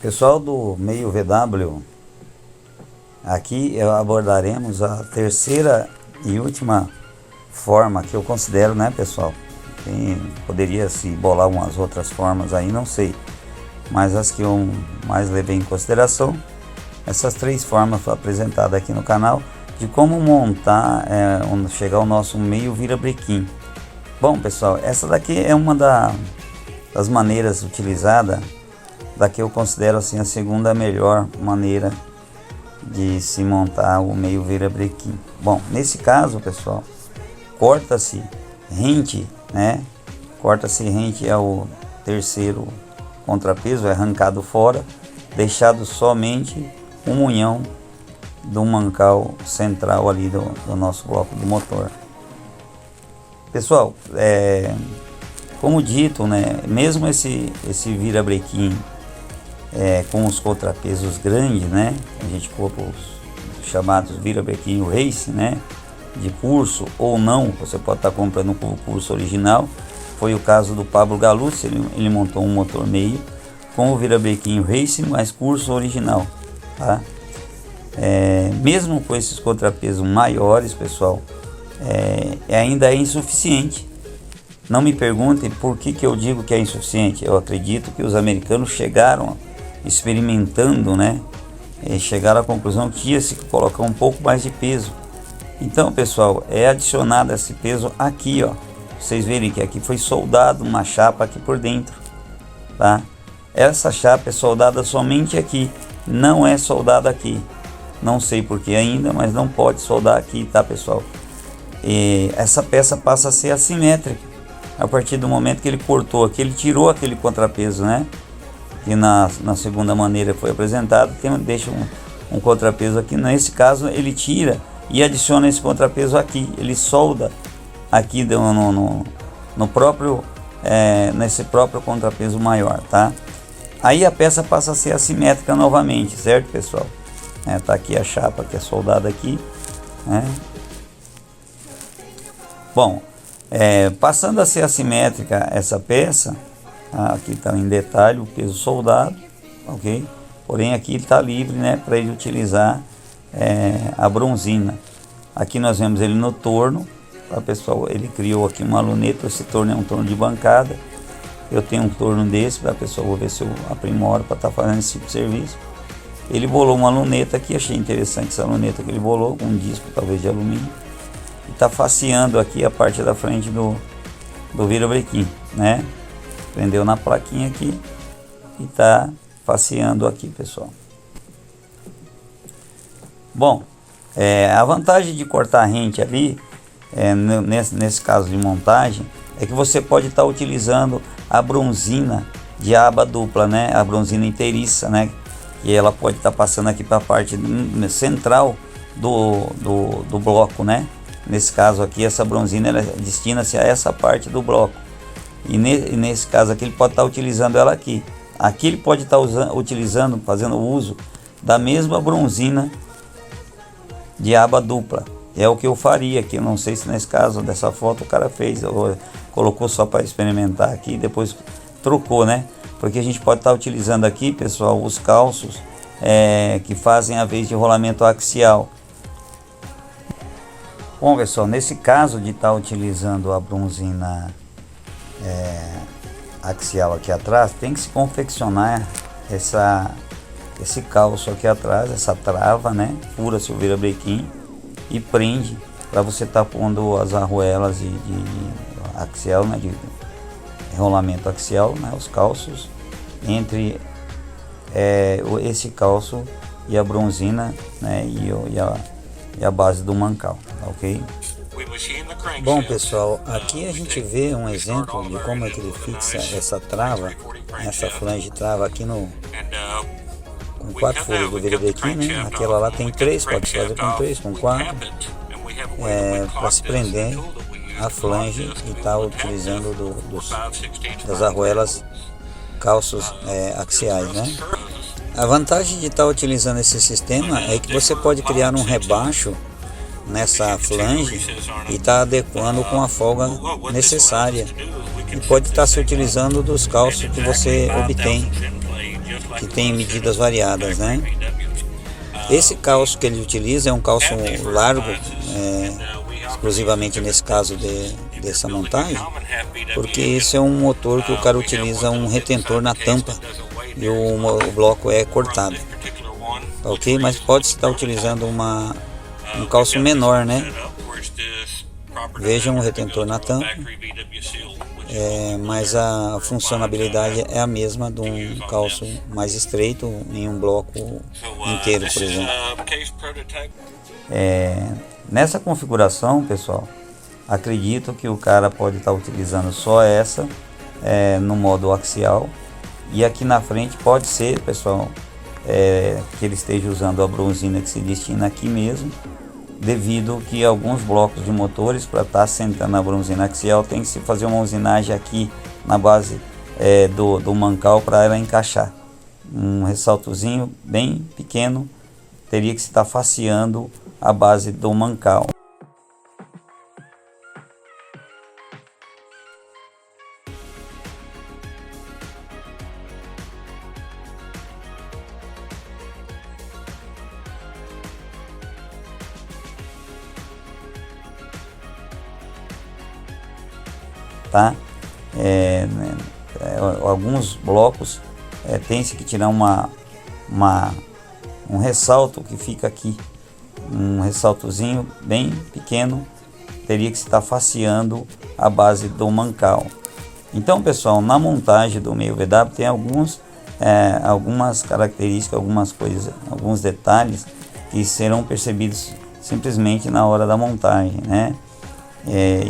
Pessoal do meio VW, aqui abordaremos a terceira e última forma que eu considero, né, pessoal? Poderia se bolar umas outras formas aí, não sei, mas as que eu mais levei em consideração, essas três formas apresentadas aqui no canal de como montar, chegar ao nosso meio virabrequim. Bom, pessoal, essa daqui é uma das maneiras utilizadas, da que eu considero assim a segunda melhor maneira de se montar o meio virabrequim. Bom, nesse caso, pessoal, corta-se rente, né? Corta-se rente ao terceiro contrapeso, é arrancado fora, deixado somente o munhão do mancal central ali do nosso bloco do motor. Pessoal, como dito, né, mesmo esse virabrequim com os contrapesos grandes, né, a gente coloca os chamados virabrequim race, né, de curso ou não, você pode estar comprando o curso original. Foi o caso do Pablo Galucci, ele montou um motor meio com o virabrequim race, mas curso original, tá? Mesmo com esses contrapesos maiores, pessoal, ainda é insuficiente. Não me perguntem por que eu digo que é insuficiente. Eu acredito que os americanos chegaram experimentando, né, chegaram à conclusão que tinha que colocar um pouco mais de peso. Então, pessoal, é adicionado esse peso aqui, ó. Vocês verem que aqui foi soldado uma chapa aqui por dentro, tá? Essa chapa é soldada somente aqui, não é soldada aqui. Não sei por que ainda, mas não pode soldar aqui, tá, pessoal? E essa peça passa a ser assimétrica a partir do momento que ele cortou aqui, ele tirou aquele contrapeso, né? Que na segunda maneira foi apresentado, deixa um contrapeso aqui. Nesse caso ele tira e adiciona esse contrapeso aqui, ele solda aqui no próprio nesse próprio contrapeso maior, tá? Aí a peça passa a ser assimétrica novamente, certo, pessoal? Tá aqui a chapa que é soldada aqui, né? Bom, passando a ser assimétrica essa peça, aqui está em detalhe o peso soldado, ok? Porém aqui está livre, né, para ele utilizar a bronzina. Aqui nós vemos ele no torno, tá, pessoal? Ele criou aqui uma luneta. Esse torno é um torno de bancada. Eu tenho um torno desse, tá, pessoal? Vou ver se eu aprimoro para estar fazendo esse tipo de serviço. Ele bolou uma luneta aqui, achei interessante essa luneta que ele bolou, com um disco talvez de alumínio. E está faceando aqui a parte da frente do virabrequim, né? Prendeu na plaquinha aqui e está faceando aqui, pessoal. Bom, a vantagem de cortar a rente ali, nesse caso de montagem, é que você pode estar utilizando a bronzina de aba dupla, né? A bronzina inteiriça, né? E ela pode estar passando aqui para a parte central do bloco, né? Nesse caso aqui, essa bronzina ela destina-se a essa parte do bloco. E nesse caso aqui ele pode estar utilizando ela aqui. Aqui ele pode estar utilizando, fazendo uso da mesma bronzina de aba dupla. É o que eu faria aqui. Eu não sei se nesse caso dessa foto o cara fez, ou colocou só para experimentar aqui, depois trocou, né? Porque a gente pode estar utilizando aqui, pessoal, os calços que fazem a vez de rolamento axial. Bom, pessoal, nesse caso de estar utilizando a bronzina axial aqui atrás, tem que se confeccionar esse calço aqui atrás, essa trava, né? Fura-se o virabrequim e prende para você estar pondo as arruelas de axial, né? De rolamento axial, né? Os calços entre esse calço e a bronzina, né? E a base do mancal, ok? Bom, pessoal, aqui a gente vê um exemplo de como é que ele fixa essa trava, essa flange de trava aqui com 4 folhas do virabrequim, né? Aquela lá tem 3, pode fazer com 3, com 4, para se prender a flange e tá utilizando das arruelas calços axiais, né? A vantagem de estar utilizando esse sistema é que você pode criar um rebaixo nessa flange e está adequando com a folga necessária, e pode estar se utilizando dos calços que você obtém que tem medidas variadas, né? Esse calço que ele utiliza é um calço largo, exclusivamente nesse caso dessa montagem, porque esse é um motor que o cara utiliza um retentor na tampa e o bloco é cortado, ok? Mas pode estar utilizando um calço menor, né? Vejam o retentor na tampa, mas a funcionalidade é a mesma de um calço mais estreito em um bloco inteiro, por exemplo. Nessa configuração, pessoal, acredito que o cara pode estar utilizando só essa no modo axial, e aqui na frente pode ser, pessoal, que ele esteja usando a bronzina que se destina aqui mesmo, devido que alguns blocos de motores, para estar sentando a bronzina axial, tem que se fazer uma usinagem aqui na base do mancal para ela encaixar. Um ressaltozinho bem pequeno teria que estar faceando a base do mancal. Tá? Alguns blocos tem-se que tirar um ressalto que fica aqui, um ressaltozinho bem pequeno, teria que estar faceando a base do mancal. Então, pessoal, na montagem do meio VW tem algumas características, algumas coisas, alguns detalhes que serão percebidos simplesmente na hora da montagem, né?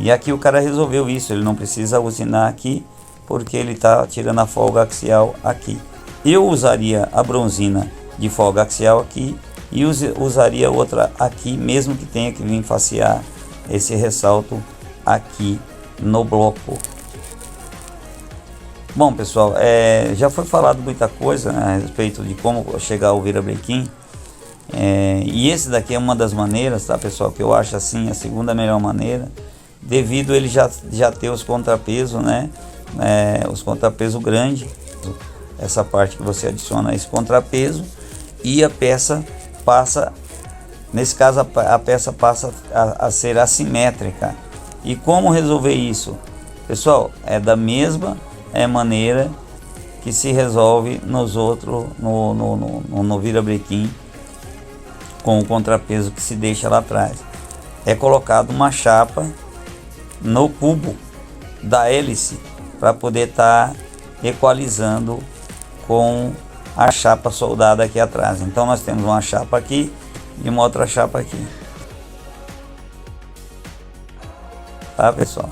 E aqui o cara resolveu isso, ele não precisa usinar aqui, porque ele está tirando a folga axial aqui. Eu usaria a bronzina de folga axial aqui e usaria outra aqui, mesmo que tenha que vir facear esse ressalto aqui no bloco. Bom, pessoal, já foi falado muita coisa, né, a respeito de como chegar ao virabrequim. E esse daqui é uma das maneiras, tá, pessoal, que eu acho assim a segunda melhor maneira, devido ele já ter os contrapesos, né, os contrapesos grandes, essa parte que você adiciona esse contrapeso, e a peça passa, nesse caso a peça passa a ser assimétrica. E como resolver isso, pessoal? É da mesma maneira que se resolve nos outros, no virabrequim, com o contrapeso que se deixa lá atrás. É colocado uma chapa no cubo da hélice para poder estar equalizando com a chapa soldada aqui atrás. Então nós temos uma chapa aqui e uma outra chapa aqui, tá, pessoal?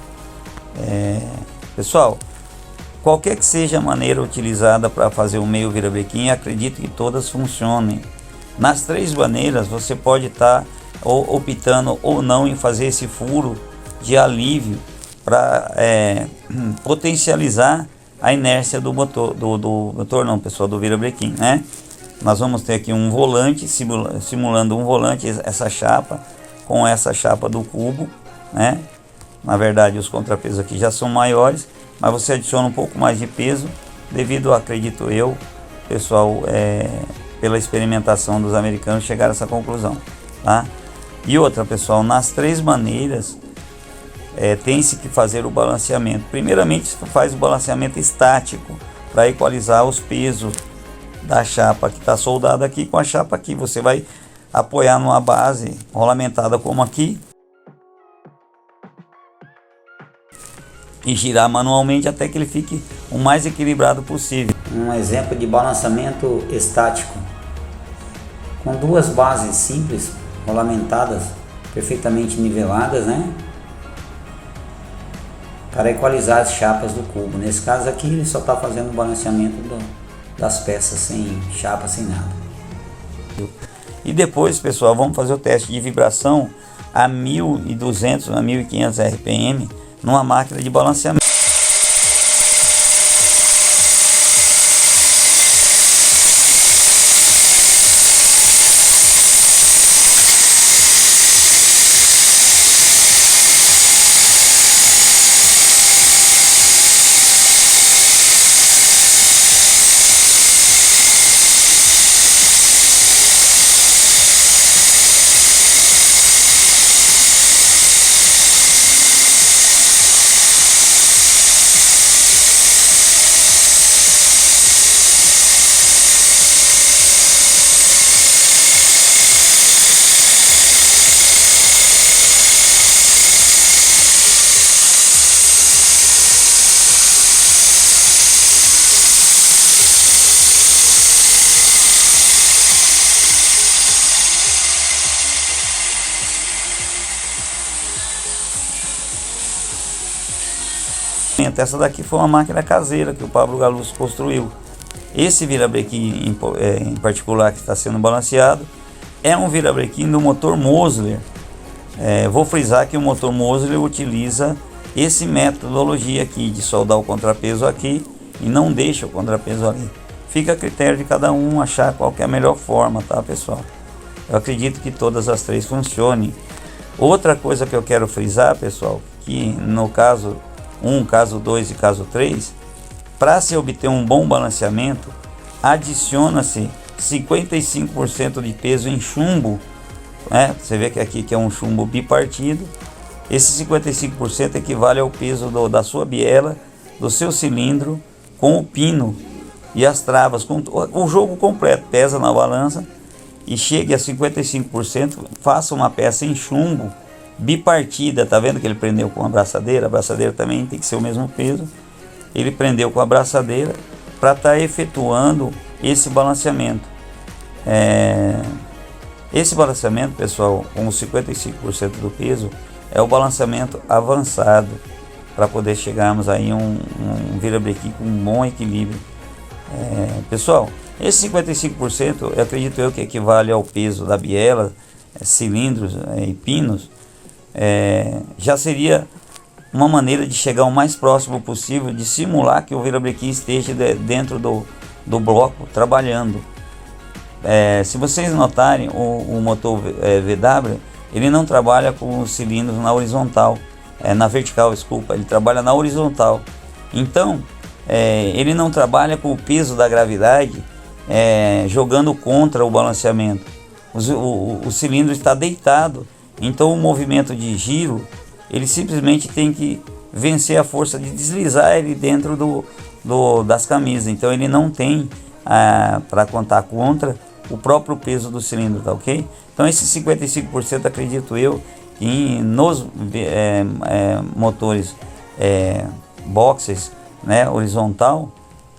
Pessoal, qualquer que seja a maneira utilizada para fazer o meio virabrequim, acredito que todas funcionem. Nas três maneiras você pode estar optando ou não em fazer esse furo de alívio para potencializar a inércia do motor, do motor não, pessoal, do virabrequim, né? Nós vamos ter aqui um volante, simulando um volante, essa chapa, com essa chapa do cubo, né? Na verdade os contrapesos aqui já são maiores, mas você adiciona um pouco mais de peso, devido, acredito eu, pessoal, pela experimentação dos americanos, chegaram a essa conclusão, tá? E outra, pessoal, nas três maneiras tem-se que fazer o balanceamento. Primeiramente, você faz o balanceamento estático para equalizar os pesos da chapa que está soldada aqui com a chapa aqui. Você vai apoiar numa base rolamentada como aqui e girar manualmente até que ele fique o mais equilibrado possível. Um exemplo de balanceamento estático, com duas bases simples, rolamentadas, perfeitamente niveladas, né? Para equalizar as chapas do cubo. Nesse caso aqui ele só está fazendo o balanceamento das peças sem chapa, sem nada. E depois, pessoal, vamos fazer o teste de vibração a 1200 a 1500 RPM numa máquina de balanceamento. balanceamento. Essa daqui foi uma máquina caseira que o Pablo Galus construiu. Esse virabrequim em particular que está sendo balanceado é um virabrequim do motor Mosler. Vou frisar que o motor Mosler utiliza esse metodologia aqui de soldar o contrapeso aqui e não deixa o contrapeso ali. Fica a critério de cada um achar qual que é a melhor forma, tá, pessoal? Eu acredito que todas as três funcionem. Outra coisa que eu quero frisar, pessoal, que no caso 1, caso 2 e caso 3, para se obter um bom balanceamento, adiciona-se 55% de peso em chumbo, né? Você vê que aqui que é um chumbo bipartido. Esse 55% equivale ao peso da sua biela, do seu cilindro, com o pino e as travas, com o jogo completo. Pesa na balança e chegue a 55%. Faça uma peça em chumbo bipartida. Tá vendo que ele prendeu com a braçadeira? A braçadeira também tem que ser o mesmo peso. Ele prendeu com a braçadeira para estar efetuando esse balanceamento. Esse balanceamento, pessoal, com os 55% do peso, é o balanceamento avançado para poder chegarmos aí um virabrequim com um bom equilíbrio. Pessoal, esse 55% eu acredito eu que equivale ao peso da biela, cilindros e pinos. Já seria uma maneira de chegar o mais próximo possível, de simular que o virabrequim esteja dentro do bloco trabalhando. Se vocês notarem, o motor VW, ele não trabalha com os cilindros na horizontal, na vertical, desculpa, ele trabalha na horizontal. Então, ele não trabalha com o peso da gravidade jogando contra o balanceamento. O cilindro está deitado, então o movimento de giro, ele simplesmente tem que vencer a força de deslizar ele dentro das camisas. Então ele não tem para contar contra o próprio peso do cilindro, tá ok? Então esse 55% acredito eu que nos motores boxers, né, horizontal,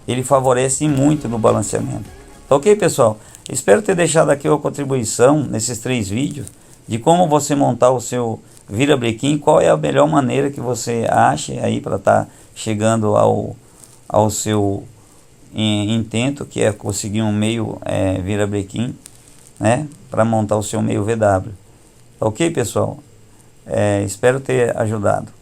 ele favorece muito no balanceamento. Tá ok, pessoal? Espero ter deixado aqui uma contribuição nesses 3 vídeos de como você montar o seu virabrequim, qual é a melhor maneira que você acha aí para estar chegando ao seu intento, que é conseguir um meio virabrequim, né, para montar o seu meio VW. Ok, pessoal? Espero ter ajudado.